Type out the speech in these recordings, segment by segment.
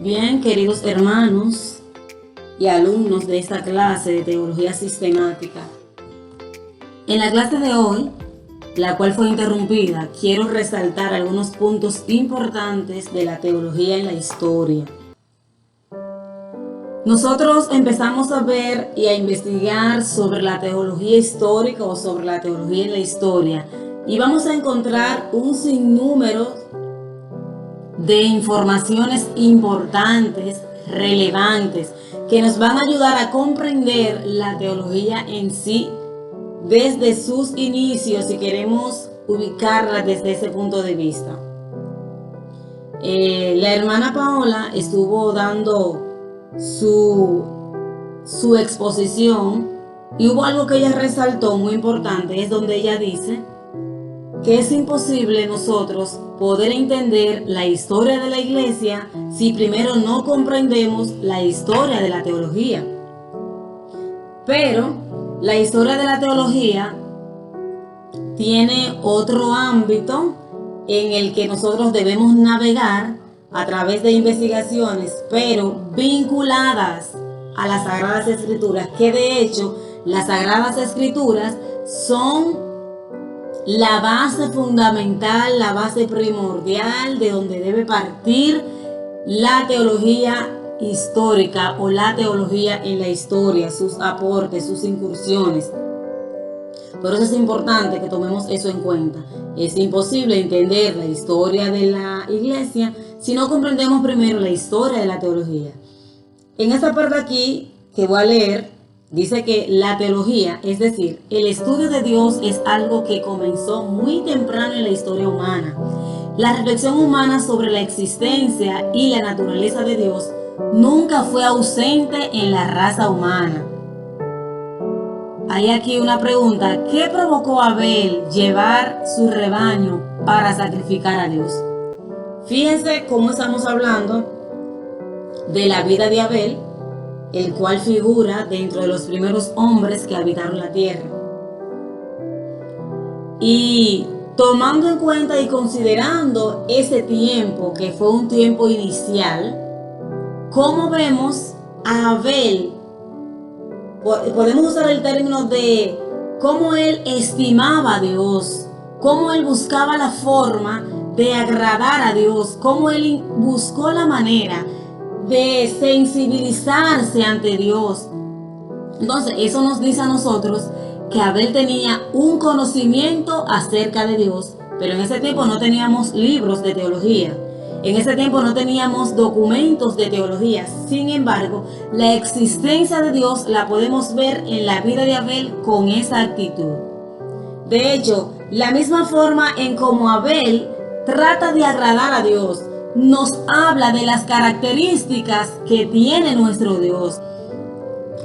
Bien, queridos hermanos y alumnos de esta clase de Teología Sistemática, en la clase de hoy, la cual fue interrumpida, quiero resaltar algunos puntos importantes de la teología en la historia. Nosotros empezamos a ver y a investigar sobre la teología histórica o sobre la teología en la historia y vamos a encontrar un sinnúmero de informaciones importantes, relevantes, que nos van a ayudar a comprender la teología en sí desde sus inicios si queremos ubicarla desde ese punto de vista. La hermana Paola estuvo dando su exposición y hubo algo que ella resaltó muy importante, es donde ella dice que es imposible nosotros poder entender la historia de la iglesia si primero no comprendemos la historia de la teología. Pero la historia de la teología tiene otro ámbito en el que nosotros debemos navegar a través de investigaciones, pero vinculadas a las Sagradas Escrituras, que de hecho las Sagradas Escrituras son la base fundamental, la base primordial de donde debe partir la teología histórica o la teología en la historia, sus aportes, sus incursiones. Por eso es importante que tomemos eso en cuenta. Es imposible entender la historia de la iglesia si no comprendemos primero la historia de la teología. En esta parte aquí que voy a leer, dice que la teología, es decir, el estudio de Dios, es algo que comenzó muy temprano en la historia humana. La reflexión humana sobre la existencia y la naturaleza de Dios nunca fue ausente en la raza humana. Hay aquí una pregunta: ¿qué provocó a Abel llevar su rebaño para sacrificar a Dios? Fíjense cómo estamos hablando de la vida de Abel, el cual figura dentro de los primeros hombres que habitaron la tierra. Y tomando en cuenta y considerando ese tiempo, que fue un tiempo inicial, ¿cómo vemos a Abel? Podemos usar el término de cómo él estimaba a Dios, cómo él buscaba la forma de agradar a Dios, cómo él buscó la manera de sensibilizarse ante Dios. Entonces eso nos dice a nosotros que Abel tenía un conocimiento acerca de Dios, pero en ese tiempo no teníamos libros de teología, en ese tiempo no teníamos documentos de teología. Sin embargo, la existencia de Dios la podemos ver en la vida de Abel con esa actitud. De hecho, la misma forma en como Abel trata de agradar a Dios nos habla de las características que tiene nuestro Dios.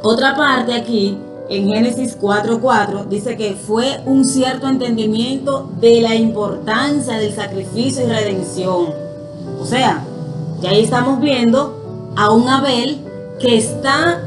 Otra parte aquí, en Génesis 4:4, dice que fue un cierto entendimiento de la importancia del sacrificio y redención. O sea, ya ahí estamos viendo a un Abel que está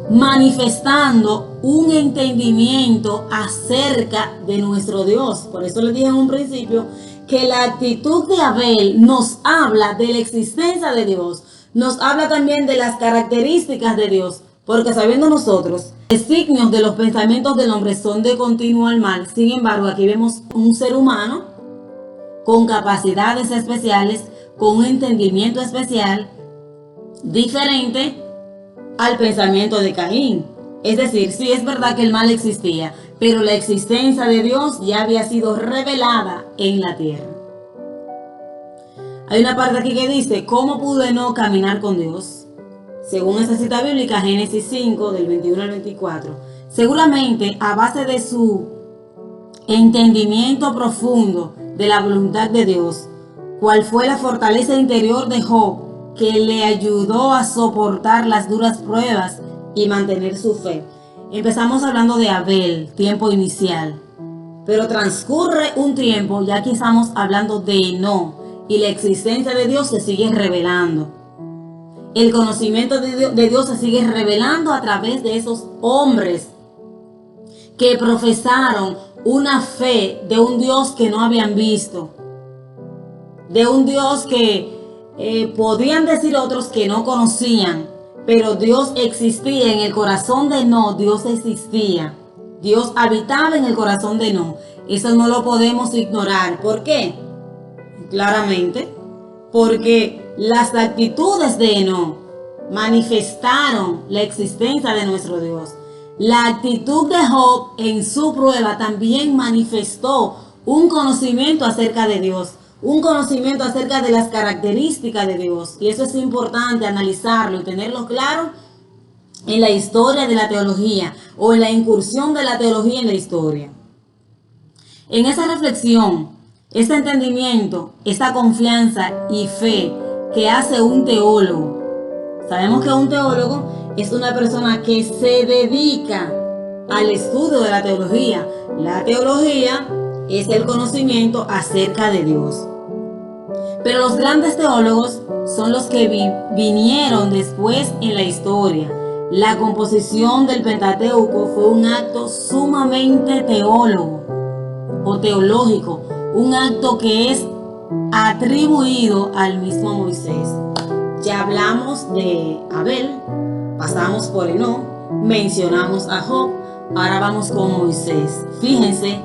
manifestando un entendimiento acerca de nuestro Dios. Por eso les dije en un principio que la actitud de Abel nos habla de la existencia de Dios, nos habla también de las características de Dios, porque sabiendo nosotros, designios de los pensamientos del hombre son de continuo al mal. Sin embargo, aquí vemos un ser humano con capacidades especiales, con un entendimiento especial, diferente al pensamiento de Caín. Es decir, sí es verdad que el mal existía, pero la existencia de Dios ya había sido revelada en la tierra. Hay una parte aquí que dice: ¿cómo pude no caminar con Dios? Según esa cita bíblica, Génesis 5, del 21 al 24. Seguramente a base de su entendimiento profundo de la voluntad de Dios, cuál fue la fortaleza interior de Job que le ayudó a soportar las duras pruebas y mantener su fe. Empezamos hablando de Abel, tiempo inicial, pero transcurre un tiempo, ya que estamos hablando de Enoc, y la existencia de Dios se sigue revelando. El conocimiento de Dios se sigue revelando a través de esos hombres que profesaron una fe de un Dios que no habían visto, de un Dios que podían decir otros que no conocían, pero Dios existía en el corazón de Enoc. Dios existía. Dios habitaba en el corazón de Enoc. Eso no lo podemos ignorar. ¿Por qué? Claramente, porque las actitudes de Enoc manifestaron la existencia de nuestro Dios. La actitud de Job en su prueba también manifestó un conocimiento acerca de Dios, un conocimiento acerca de las características de Dios. Y eso es importante analizarlo y tenerlo claro en la historia de la teología o en la incursión de la teología en la historia. En esa reflexión, este entendimiento, esta confianza y fe que hace un teólogo. Sabemos que un teólogo es una persona que se dedica al estudio de la teología. La teología es el conocimiento acerca de Dios. Pero los grandes teólogos son los que vinieron después en la historia. La composición del Pentateuco fue un acto sumamente teólogo o teológico, un acto que es atribuido al mismo Moisés. Ya hablamos de Abel, pasamos por Enoc, mencionamos a Job, ahora vamos con Moisés. Fíjense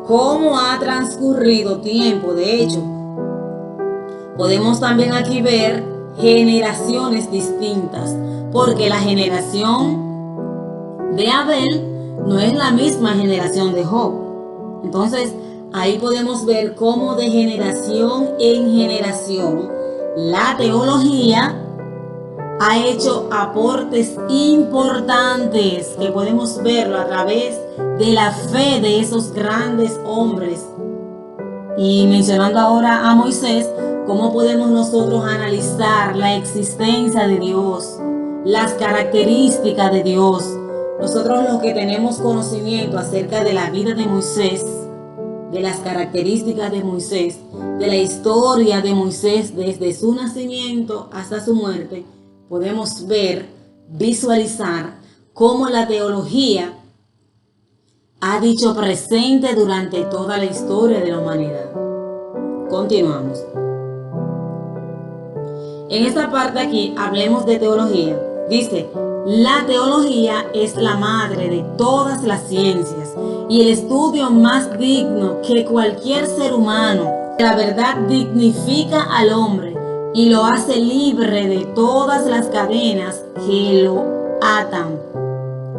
cómo ha transcurrido tiempo. De hecho, podemos también aquí ver generaciones distintas, porque la generación de Abel no es la misma generación de Job. Entonces, ahí podemos ver cómo de generación en generación la teología ha hecho aportes importantes que podemos verlo a través de la fe de esos grandes hombres. Y mencionando ahora a Moisés, ¿cómo podemos nosotros analizar la existencia de Dios, las características de Dios? Nosotros los que tenemos conocimiento acerca de la vida de Moisés, de las características de Moisés, de la historia de Moisés desde su nacimiento hasta su muerte, podemos ver, visualizar cómo la teología ha dicho presente durante toda la historia de la humanidad. Continuamos. En esta parte aquí hablemos de teología. Dice, la teología es la madre de todas las ciencias y el estudio más digno que cualquier ser humano. La verdad dignifica al hombre y lo hace libre de todas las cadenas que lo atan.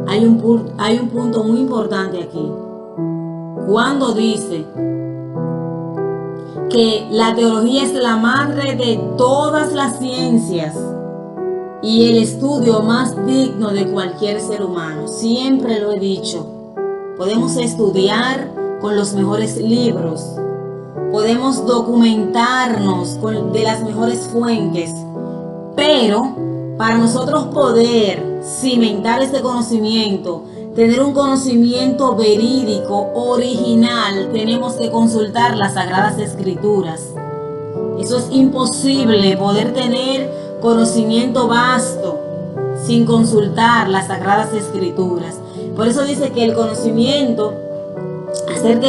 Hay un punto muy importante aquí. Cuando dice que la teología es la madre de todas las ciencias y el estudio más digno de cualquier ser humano. Siempre lo he dicho. Podemos estudiar con los mejores libros. Podemos documentarnos de las mejores fuentes. Pero para nosotros poder cimentar este conocimiento, tener un conocimiento verídico, original, tenemos que consultar las Sagradas Escrituras. Eso es imposible, poder tener conocimiento vasto sin consultar las Sagradas Escrituras. Por eso dice que el conocimiento acerca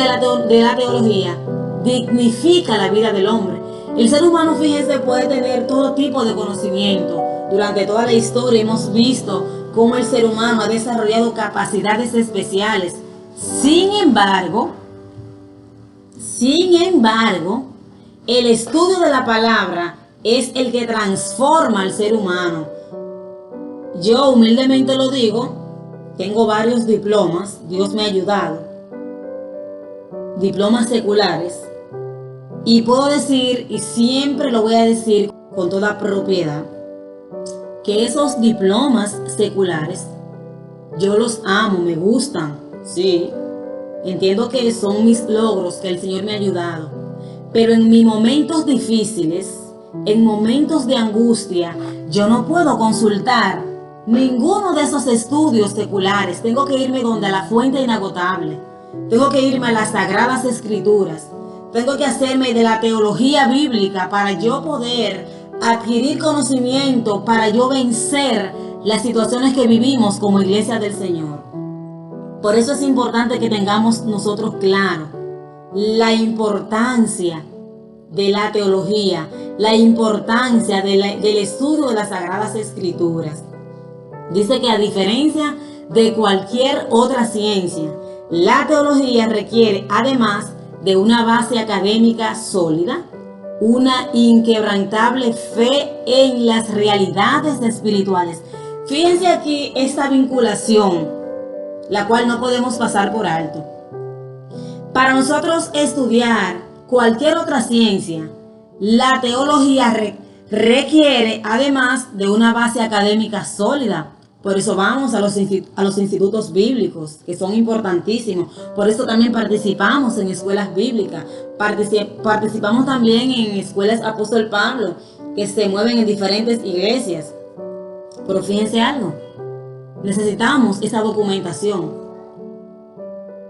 de la teología dignifica la vida del hombre. El ser humano, fíjense, puede tener todo tipo de conocimiento. Durante toda la historia hemos visto cómo el ser humano ha desarrollado capacidades especiales. Sin embargo, el estudio de la palabra es el que transforma al ser humano. Yo humildemente lo digo, tengo varios diplomas, Dios me ha ayudado, diplomas seculares, y puedo decir, y siempre lo voy a decir con toda propiedad, que esos diplomas seculares, yo los amo, me gustan, sí, entiendo que son mis logros, que el Señor me ha ayudado, pero en mis momentos difíciles, en momentos de angustia, yo no puedo consultar ninguno de esos estudios seculares. Tengo que irme donde la fuente inagotable, tengo que irme a las Sagradas Escrituras, tengo que hacerme de la teología bíblica para yo poder adquirir conocimiento, para yo vencer las situaciones que vivimos como iglesia del Señor. Por eso es importante que tengamos nosotros claro la importancia de la teología, la importancia del estudio de las Sagradas Escrituras. Dice que a diferencia de cualquier otra ciencia, la teología requiere, además de una base académica sólida, una inquebrantable fe en las realidades espirituales. Fíjense aquí esta vinculación, la cual no podemos pasar por alto. Para nosotros estudiar cualquier otra ciencia, la teología requiere, además de una base académica sólida. Por eso vamos a los institutos bíblicos, que son importantísimos. Por eso también participamos en escuelas bíblicas. Participamos también en escuelas Apóstol Pablo, que se mueven en diferentes iglesias. Pero fíjense algo, necesitamos esa documentación.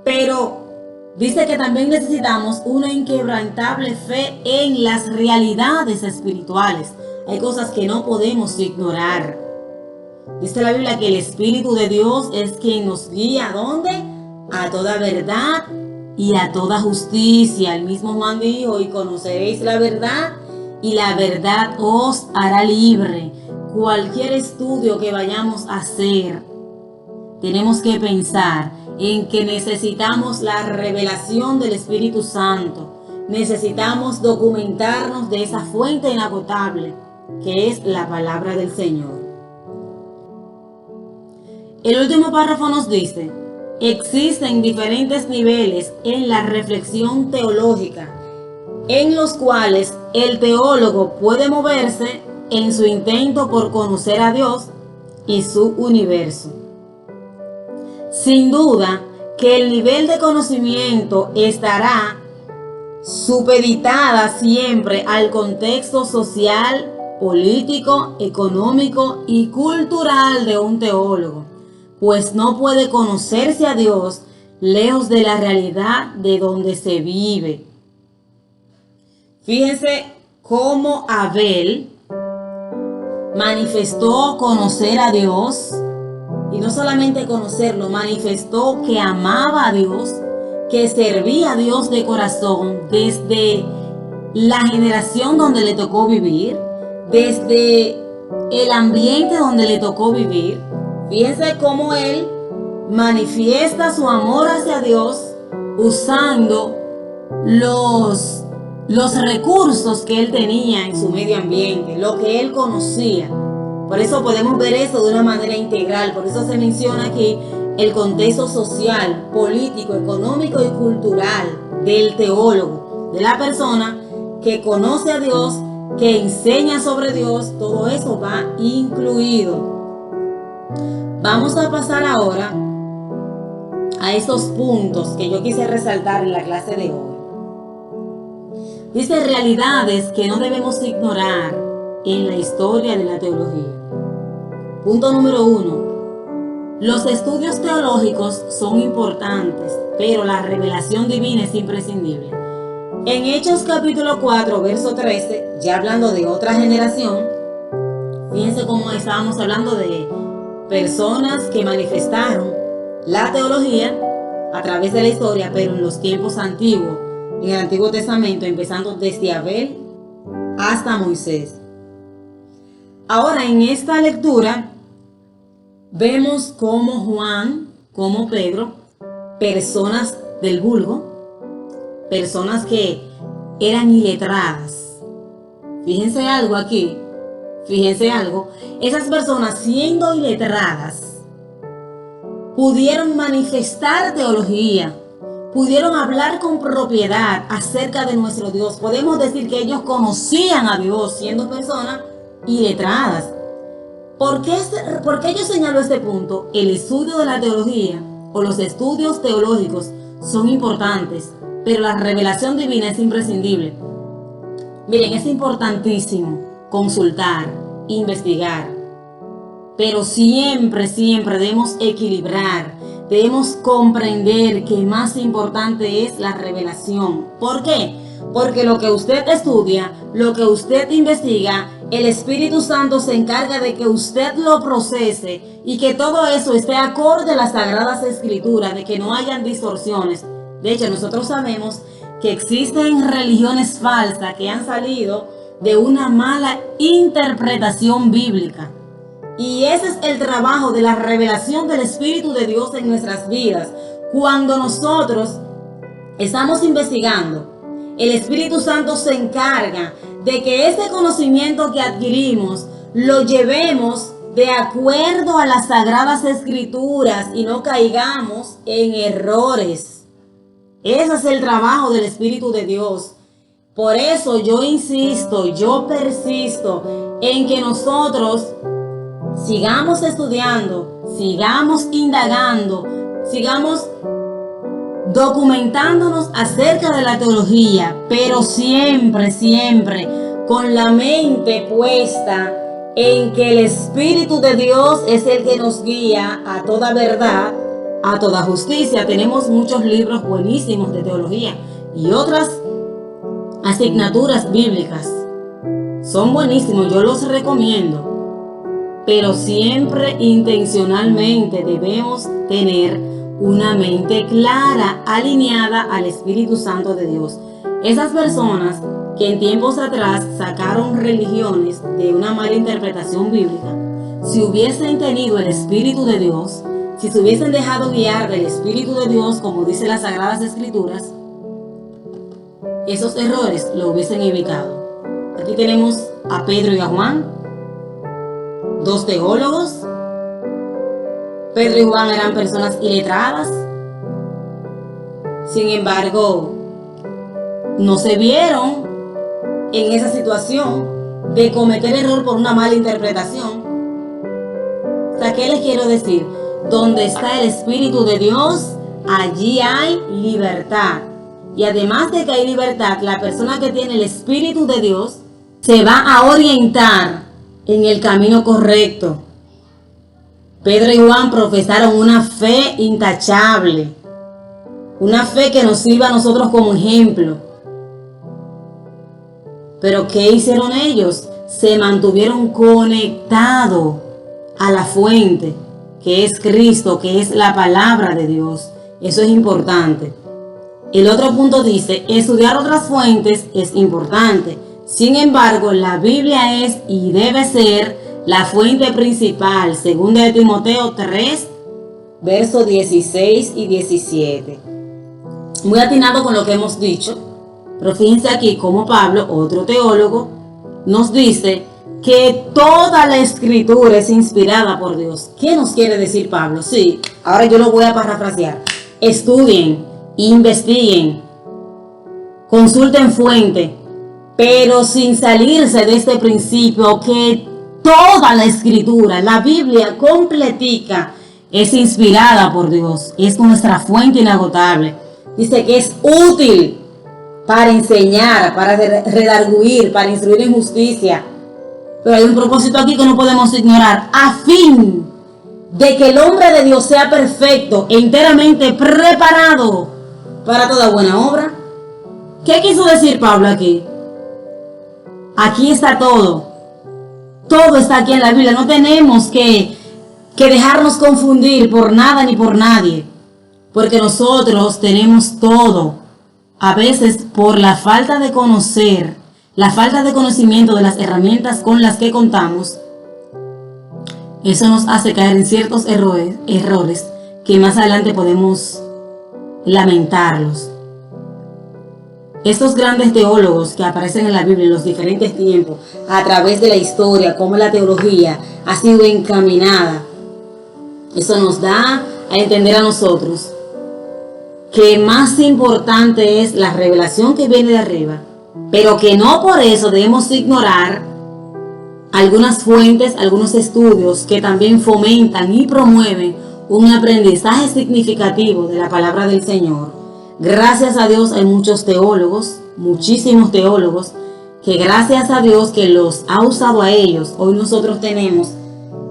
Pero dice que también necesitamos una inquebrantable fe en las realidades espirituales. Hay cosas que no podemos ignorar. Dice la Biblia que el Espíritu de Dios es quien nos guía, ¿a dónde? A toda verdad y a toda justicia. El mismo Juan dijo, y conoceréis la verdad, y la verdad os hará libre. Cualquier estudio que vayamos a hacer, tenemos que pensar en que necesitamos la revelación del Espíritu Santo. Necesitamos documentarnos de esa fuente inagotable, que es la palabra del Señor. El último párrafo nos dice: existen diferentes niveles en la reflexión teológica, en los cuales el teólogo puede moverse en su intento por conocer a Dios y su universo. Sin duda que el nivel de conocimiento estará supeditada siempre al contexto social, político, económico y cultural de un teólogo, pues no puede conocerse a Dios lejos de la realidad de donde se vive. Fíjense cómo Abel manifestó conocer a Dios, y no solamente conocerlo, manifestó que amaba a Dios, que servía a Dios de corazón desde la generación donde le tocó vivir, desde el ambiente donde le tocó vivir. Fíjense cómo él manifiesta su amor hacia Dios usando los recursos que él tenía en su medio ambiente, lo que él conocía. Por eso podemos ver eso de una manera integral. Por eso se menciona aquí el contexto social, político, económico y cultural del teólogo, de la persona que conoce a Dios, que enseña sobre Dios. Todo eso va incluido. Vamos a pasar ahora a estos puntos que yo quise resaltar en la clase de hoy. Dice realidades que no debemos ignorar en la historia de la teología. Punto número 1. Los estudios teológicos son importantes, pero la revelación divina es imprescindible. En Hechos capítulo 4, verso 13, ya hablando de otra generación, fíjense cómo estábamos hablando de personas que manifestaron la teología a través de la historia, pero en los tiempos antiguos, en el Antiguo Testamento, empezando desde Abel hasta Moisés. Ahora, en esta lectura, vemos cómo Juan, como Pedro, personas del vulgo, personas que eran iletradas. Fíjense algo aquí. Fíjense algo, esas personas siendo iletradas pudieron manifestar teología, pudieron hablar con propiedad acerca de nuestro Dios. Podemos decir que ellos conocían a Dios siendo personas iletradas. ¿Por qué yo señalo este punto? El estudio de la teología o los estudios teológicos son importantes, pero la revelación divina es imprescindible. Miren, es importantísimo consultar, investigar, pero siempre debemos equilibrar, debemos comprender que más importante es la revelación. ¿Por qué? Porque lo que usted estudia, lo que usted investiga, el Espíritu Santo se encarga de que usted lo procese y que todo eso esté acorde a las Sagradas Escrituras, de que no hayan distorsiones. De hecho, nosotros sabemos que existen religiones falsas que han salido de una mala interpretación bíblica. Y ese es el trabajo de la revelación del Espíritu de Dios en nuestras vidas. Cuando nosotros estamos investigando, el Espíritu Santo se encarga de que ese conocimiento que adquirimos lo llevemos de acuerdo a las Sagradas Escrituras y no caigamos en errores. Ese es el trabajo del Espíritu de Dios. Por eso yo insisto, yo persisto en que nosotros sigamos estudiando, sigamos indagando, sigamos documentándonos acerca de la teología, pero siempre, siempre con la mente puesta en que el Espíritu de Dios es el que nos guía a toda verdad, a toda justicia. Tenemos muchos libros buenísimos de teología y otras asignaturas bíblicas. Son buenísimos, yo los recomiendo. Pero siempre intencionalmente debemos tener una mente clara, alineada al Espíritu Santo de Dios. Esas personas que en tiempos atrás sacaron religiones de una mala interpretación bíblica, si hubiesen tenido el Espíritu de Dios, si se hubiesen dejado guiar del Espíritu de Dios, como dice las Sagradas Escrituras, esos errores lo hubiesen evitado. Aquí tenemos a Pedro y a Juan, dos teólogos. Pedro y Juan eran personas iletradas. Sin embargo, no se vieron en esa situación de cometer error por una mala interpretación. O sea, ¿qué les quiero decir? Donde está el Espíritu de Dios, allí hay libertad. Y además de que hay libertad, la persona que tiene el Espíritu de Dios se va a orientar en el camino correcto. Pedro y Juan profesaron una fe intachable, una fe que nos sirva a nosotros como ejemplo. Pero ¿qué hicieron ellos? Se mantuvieron conectados a la fuente, que es Cristo, que es la palabra de Dios. Eso es importante. El otro punto dice, estudiar otras fuentes es importante. Sin embargo, la Biblia es y debe ser la fuente principal, según de Timoteo 3, versos 16 y 17. Muy atinado con lo que hemos dicho, pero fíjense aquí como Pablo, otro teólogo, nos dice que toda la Escritura es inspirada por Dios. ¿Qué nos quiere decir Pablo? Sí, ahora yo lo voy a parafrasear. Estudien, investiguen, consulten fuente, pero sin salirse de este principio que toda la Escritura, la Biblia completica, es inspirada por Dios, es nuestra fuente inagotable. Dice que es útil para enseñar, para redarguir, para instruir en justicia. Pero hay un propósito aquí que no podemos ignorar, a fin de que el hombre de Dios sea perfecto e enteramente preparado para toda buena obra. ¿Qué quiso decir Pablo aquí? Aquí está todo. Todo está aquí en la Biblia. No tenemos que dejarnos confundir por nada ni por nadie. Porque nosotros tenemos todo. A veces por la falta de conocer, la falta de conocimiento de las herramientas con las que contamos, eso nos hace caer en ciertos errores que más adelante podemos lamentarlos. Estos grandes teólogos que aparecen en la Biblia en los diferentes tiempos, a través de la historia, cómo la teología ha sido encaminada, eso nos da a entender a nosotros que más importante es la revelación que viene de arriba, pero que no por eso debemos ignorar algunas fuentes, algunos estudios que también fomentan y promueven un aprendizaje significativo de la palabra del Señor. Gracias a Dios hay muchos teólogos, muchísimos teólogos, que gracias a Dios que los ha usado a ellos, hoy nosotros tenemos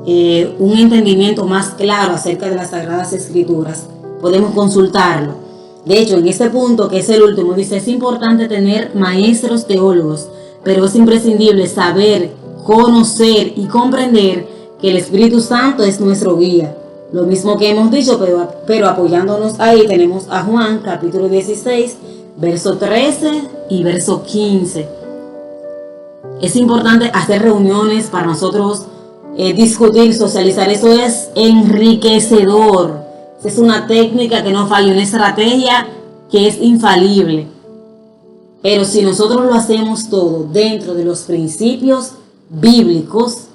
un entendimiento más claro acerca de las Sagradas Escrituras. Podemos consultarlo. De hecho, en este punto, que es el último, dice, es importante tener maestros teólogos, pero es imprescindible saber, conocer y comprender que el Espíritu Santo es nuestro guía. Lo mismo que hemos dicho, pero apoyándonos ahí tenemos a Juan, capítulo 16, verso 13 y verso 15. Es importante hacer reuniones para nosotros discutir, socializar. Eso es enriquecedor. Es una técnica que no falla, una estrategia que es infalible. Pero si nosotros lo hacemos todo dentro de los principios bíblicos,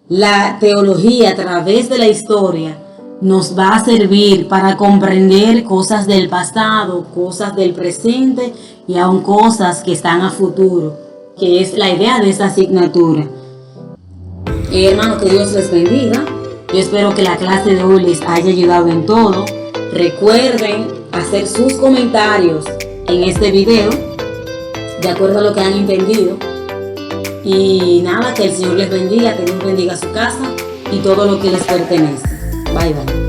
la teología a través de la historia nos va a servir para comprender cosas del pasado, cosas del presente y aún cosas que están a futuro, que es la idea de esa asignatura. Hermanos, que Dios les bendiga. Yo espero que la clase de hoy les haya ayudado en todo. Recuerden hacer sus comentarios en este video de acuerdo a lo que han entendido. Y nada, que el Señor les bendiga, que Dios bendiga su casa y todo lo que les pertenece. Bye bye.